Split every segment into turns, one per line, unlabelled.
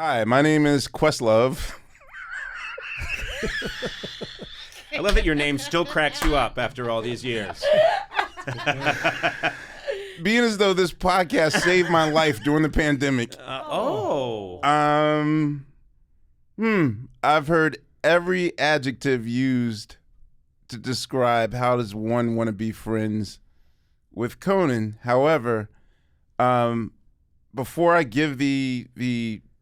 Hi, my name is Questlove.
I love that your name still cracks you up after all these years.
Being as though this podcast saved my life during the pandemic. I've heard every adjective used to describe how does one want to be friends with Conan. However, before I give the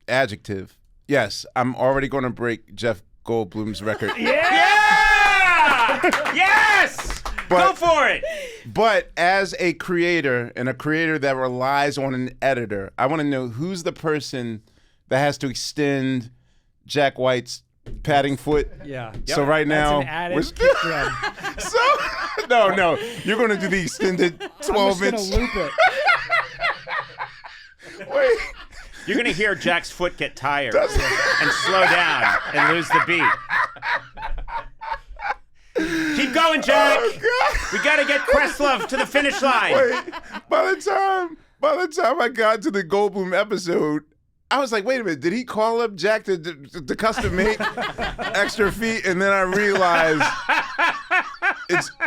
adjective, yes, I'm already going to break Jeff Goldblum's record.
Yeah! Yes! Go for it!
But as a creator, and a creator that relies on an editor, I want to know who's the person that has to extend Jack White's padding foot.
Yeah.
So right now,
that's an added kick drum.
no, you're going to do the extended 12-inch.
I'm just gonna loop it.
Wait.
You're going to hear Jack's foot get tired and slow down and lose the beat. Keep going, Jack.
Oh,
we got to get Questlove to the finish line.
Wait, by the time I got to the Goldblum episode, I was like, wait a minute, did he call up Jack to custom make extra feet? And then I realized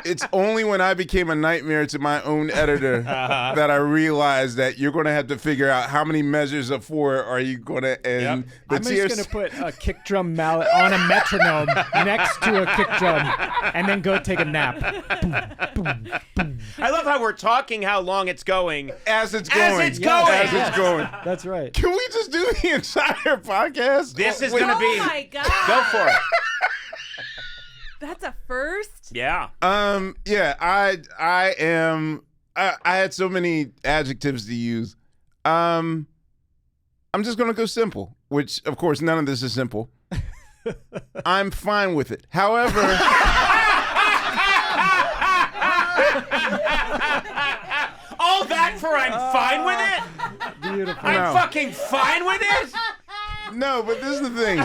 it's only when I became a nightmare to my own editor that I realized that you're going to have to figure out how many measures of 4 are you going to end.
I'm just going to put a kick drum mallet on a metronome next to a kick drum and then go take a nap. Boom, boom, boom.
I love how we're talking how long it's going.
As it's going.
That's right.
Can we just do the entire podcast?
This is going to be.
Oh my God.
Go for it.
That's a first.
Yeah.
Yeah, I had so many adjectives to use. I'm just gonna go simple, which of course none of this is simple. I'm fine with it. However,
all that for I'm fine with it?
Beautiful.
I'm fucking fine with it?
no, but this is the thing.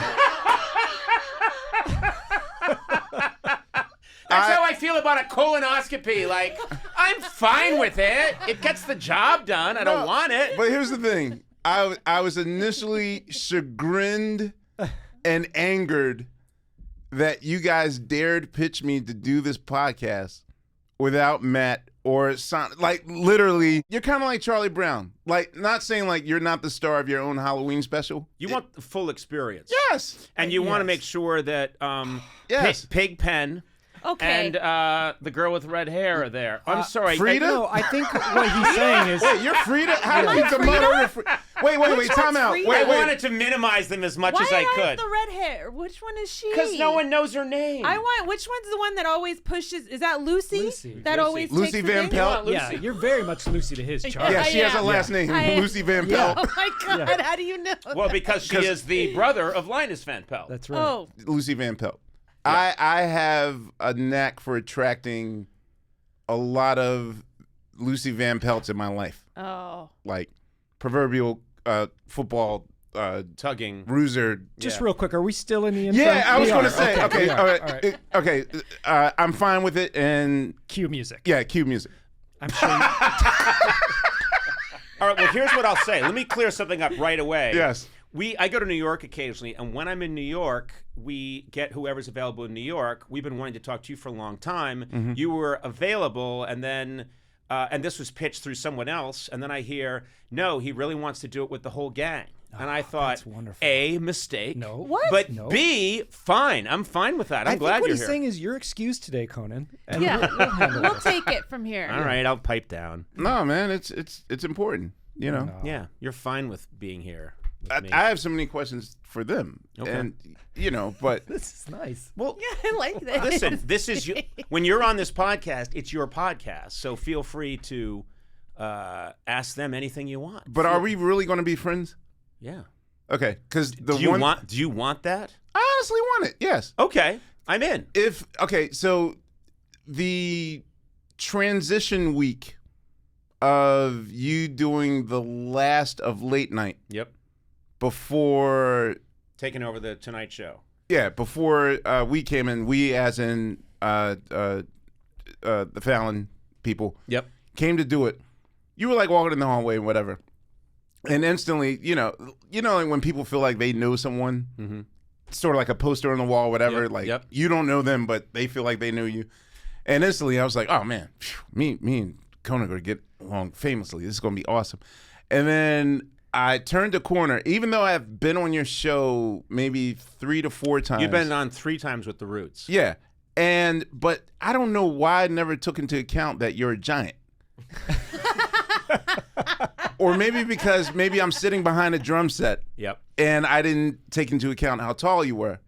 That's how I feel about a colonoscopy. Like, I'm fine with it. It gets the job done. I don't want it.
But here's the thing. I was initially chagrined and angered that you guys dared pitch me to do this podcast without Matt or Sona. Like, literally, you're kind of like Charlie Brown. Like, not saying like you're not the star of your own Halloween special.
You want the full experience.
Yes.
And you want to make sure that
Yes.
Pigpen
Okay.
and the girl with red hair are there. I'm sorry.
Frida?
No, I think what he's saying is...
Wait, you're Frida? How
Am
do
I
you demote her? Wait,
Which
time
one's
out.
Frida?
I
Wait.
wanted to minimize them as much
Why
as
do
I
I have
could.
the red hair? Which one is she?
Because no one knows her name.
Which one's the one that always pushes? Is that Lucy?
Lucy.
That always
Lucy
takes
Van
the thing?
Pelt?
Yeah, you're very much Lucy to his charge.
Yeah, she has a
Yeah.
last name,
I-
Lucy Van Pelt.
Oh my God!
Yeah.
How do you know?
Well, because she is the brother of Linus Van Pelt.
That's right.
Oh,
Lucy Van Pelt. I have a knack for attracting a lot of Lucy Van Pelts in my life.
oh.
Like proverbial football
Tugging.
bruiser.
Just
Yeah.
real quick, are we still in the intro?
Yeah, I was
We
going
are.
to say, okay,
we are.
all right,
All right.
okay. I'm fine with it, and
Cue music.
yeah, cue music.
I'm sure.
All right, well, here's what I'll say. Let me clear something up right away.
Yes.
I go to New York occasionally, and when I'm in New York, we get whoever's available in New York. We've been wanting to talk to you for a long time.
Mm-hmm.
You were available, and then, and this was pitched through someone else, and then I hear, no, he really wants to do it with the whole gang. And I thought,
that's wonderful.
A, mistake.
No.
What?
But
No.
B, fine. I'm fine with that. I'm
I
glad
think what
you're
he's
here.
saying is you're excused today, Conan. And
Yeah,
we'll handle
we'll
this.
take it from here.
All right, I'll pipe down.
No, man, it's important. You know,
Yeah, you're fine with being here.
I
with me.
have so many questions for them,
Okay.
and you know, but
This is nice.
Well,
Yeah, I like this.
listen, this is when you're on this podcast, it's your podcast, so feel free to ask them anything you want.
are we really going to be friends?
Yeah.
Okay, because
Do you want that?
I honestly want it. Yes.
Okay, I'm in.
So the transition week of you doing the last of Late Night
Yep.
before
Taking over the Tonight Show.
before we came in, we as in the Fallon people
Yep.
came to do it. You were like walking in the hallway and whatever. And instantly, like when people feel like they know someone, sort of like a poster on the wall, whatever.
Yep,
Like
yep.
you don't know them, but they feel like they know you. And instantly, I was like, "Oh man, me and Conan are gonna get along famously. This is gonna be awesome." And then I turned a corner, even though I've been on your show maybe 3 to 4 times.
You've been on 3 times with the Roots.
Yeah, but I don't know why I never took into account that you're a giant. Or maybe because I'm sitting behind a drum set.
Yep.
And I didn't take into account how tall you were.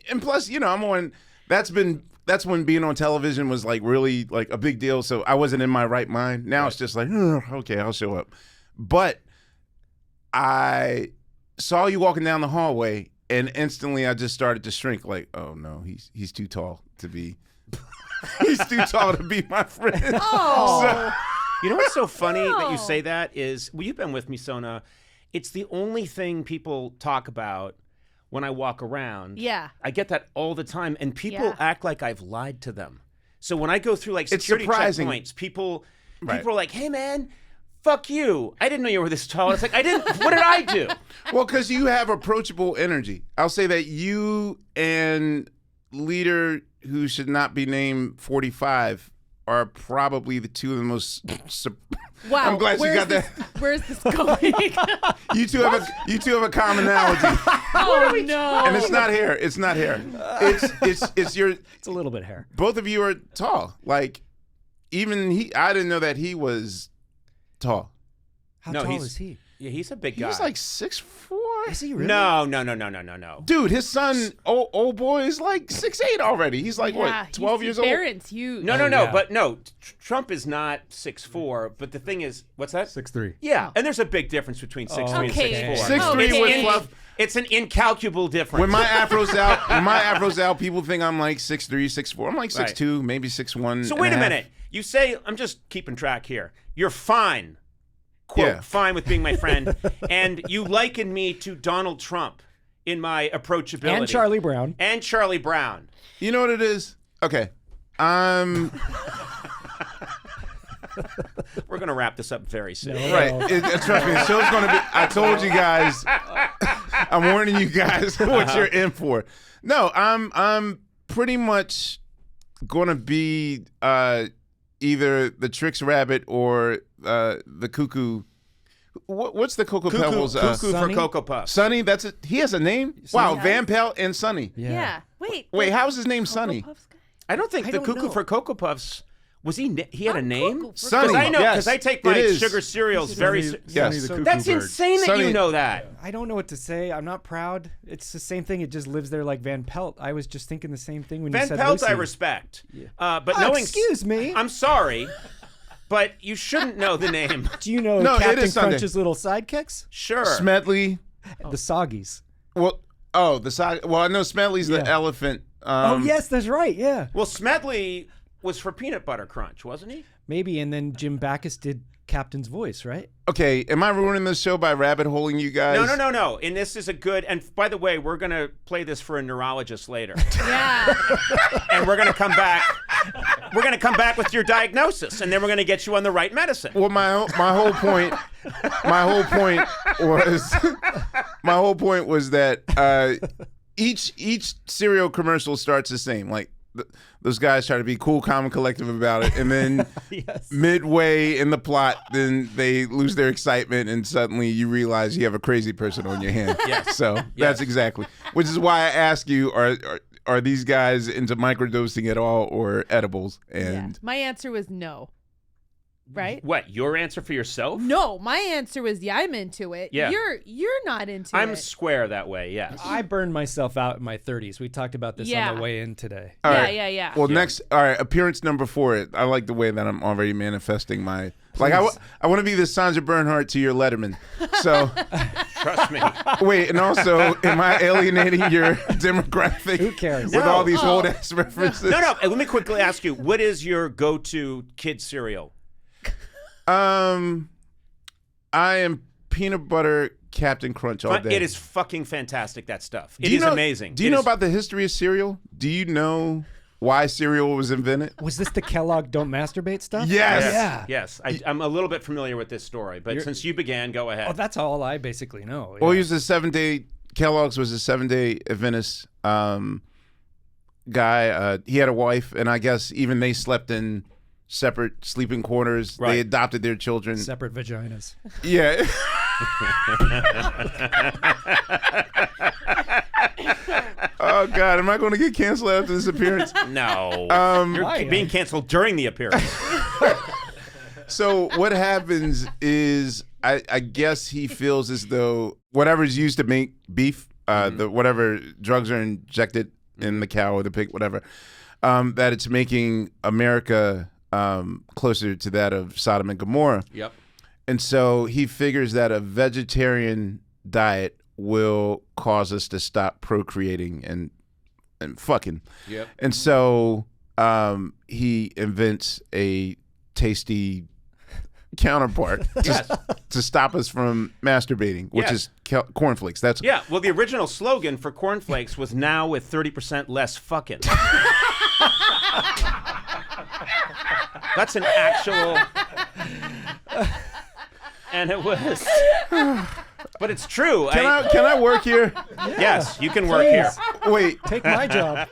And plus, I'm on. That's when being on television was like really like a big deal. So I wasn't in my right mind. Now it's just like, okay, I'll show up. But I saw you walking down the hallway, and instantly I just started to shrink. Like, oh no, he's too tall to be. He's too tall to be my friend.
Oh.
You know what's so funny that you say that is, well, you've been with me, Sona. It's the only thing people talk about when I walk around.
Yeah.
I get that all the time, and people
Yeah.
act like I've lied to them. So when I go through like
It's
security
surprising.
checkpoints, people
Right.
are like, "Hey, man, fuck you! I didn't know you were this tall." It's like I didn't. What did I do?
Well, because you have approachable energy. I'll say that you and leader who should not be named 45 are probably the two of the most.
Wow.
I'm glad you got that.
Where's this going?
You two have a commonality,
Oh no.
and it's not hair. It's not hair. It's your.
It's a little bit hair.
Both of you are tall. Like even he. I didn't know that he was tall.
How
No,
tall
he's-
is he?
Yeah, he's a big guy.
He's like 6'4".
Is he really?
No.
Dude, his son, old boy, is like 6'8" already. He's like
Yeah,
what, 12 years old?
Barron's huge.
No,
yeah.
but no. Trump is not 6'4", but the thing is, what's that?
6'3".
Yeah, and there's a big difference between 6'3"
Okay.
and 6'4".
6'3"
It's
with
in-
fluff.
It's an incalculable difference.
When my afro's out, people think I'm like 6'3", 6'4". I'm like 6'2", maybe 6'1".
So
and
wait a
half.
minute. You say, I'm just keeping track here. You're fine, quote,
Yeah.
fine with being my friend, and you liken me to Donald Trump in my approachability.
And Charlie Brown.
And Charlie Brown.
You know what it is? Okay.
We're going to wrap this up very soon.
Right. Trust me, the show's going to be. I told you guys. I'm warning you guys what you're in for. No, I'm pretty much going to be either the Trix Rabbit or the Cuckoo. What's the Cocoa Pebbles?
Cuckoo for
Sonny?
Cocoa Puffs.
Sonny. That's it. He has a name. Wow, Van Pelt and Sonny.
Yeah. Wait.
Wait, how's his name Sonny?
Puffs guy?
I don't think
I
the
don't
Cuckoo
know.
for Cocoa Puffs, was he had a name?
Cuckoo for
Sonny.
Because I know,
Yes,
because I take
it
my
is.
sugar cereals very...
Sonny
Yes.
the Cuckoo
That's
Bird.
insane that
Sonny-
you know that.
I don't know what to say. I'm not proud. It's the same thing. It just lives there like Van Pelt. I was just thinking the same thing when you
Van
said
Pelt, I
Lucy.
respect. But
Oh,
knowing...
excuse me.
I'm sorry, but you shouldn't know the name.
Do you know
No, it
Captain
is Sunday.
Crunch's little sidekicks?
Sure.
Smedley.
The Soggies.
Well, the side. Well, I know Smedley's the
Yeah.
elephant.
Oh, yes, that's right. Yeah.
Well, Smedley was for Peanut Butter Crunch, wasn't he?
Maybe. And then Jim Backus did Captain's voice, right?
Okay, am I ruining this show by rabbit holing you guys?
No. And this is a good. And by the way, we're gonna play this for a neurologist later,
Yeah.
and we're gonna come back. We're gonna come back with your diagnosis, and then we're gonna get you on the right medicine.
Well, my whole point was that each cereal commercial starts the same. Like those guys try to be cool, calm, and collective about it, and then
Yes.
midway in the plot, then they lose their excitement, and suddenly you realize you have a crazy person on your hand.
Yes.
So that's exactly, which is why I ask you: Are these guys into microdosing at all or edibles?
Yeah.
And
My answer was no. Right?
What? Your answer for yourself?
No, my answer was yeah, I'm into it.
Yeah.
You're not into
I'm
it.
square that way. Yes.
I burned myself out in my 30s. We talked about this
Yeah.
on the way in today.
All
Yeah,
right.
yeah.
Well, next, all right, appearance number 4. I like the way that I'm already manifesting my. Like, I want to be the Sandra Bernhardt to your Letterman. So,
Trust me.
wait, and also, am I alienating your demographic?
Who cares?
With
No.
all these
Oh.
old ass references?
No. Let me quickly ask you: what is your go-to kid cereal?
I am peanut butter Captain Crunch all day.
It is fucking fantastic. That stuff. It
Do you
is
know-
amazing.
Do you
It
know
is-
about the history of cereal? Do you know why cereal was invented?
Was this the Kellogg "Don't Masturbate" stuff?
Yes.
Yeah.
Yes, I'm a little bit familiar with this story, but since you began, go ahead.
Oh, that's all I basically know.
Well,
yeah.
he was a 7-day. Kellogg's was a 7-day Adventist guy. He had a wife, and I guess even they slept in separate sleeping quarters.
Right.
They adopted their children.
Separate vaginas.
Yeah. Oh God, am I going to get canceled after this appearance?
No, you're
Why?
being canceled during the appearance.
So what happens is, I guess he feels as though whatever's used to make beef, the whatever drugs are injected in the cow or the pig, whatever, that it's making America closer to that of Sodom and Gomorrah.
Yep.
And so he figures that a vegetarian diet will cause us to stop procreating and fucking.
Yep.
And so he invents a tasty counterpart to stop us from masturbating, which is cornflakes. That's
Yeah, well, the original slogan for cornflakes was "Now with 30% less fucking." That's an actual, and it was, but it's true.
Can I work here?
Yes, you can work here.
Wait,
Take my job.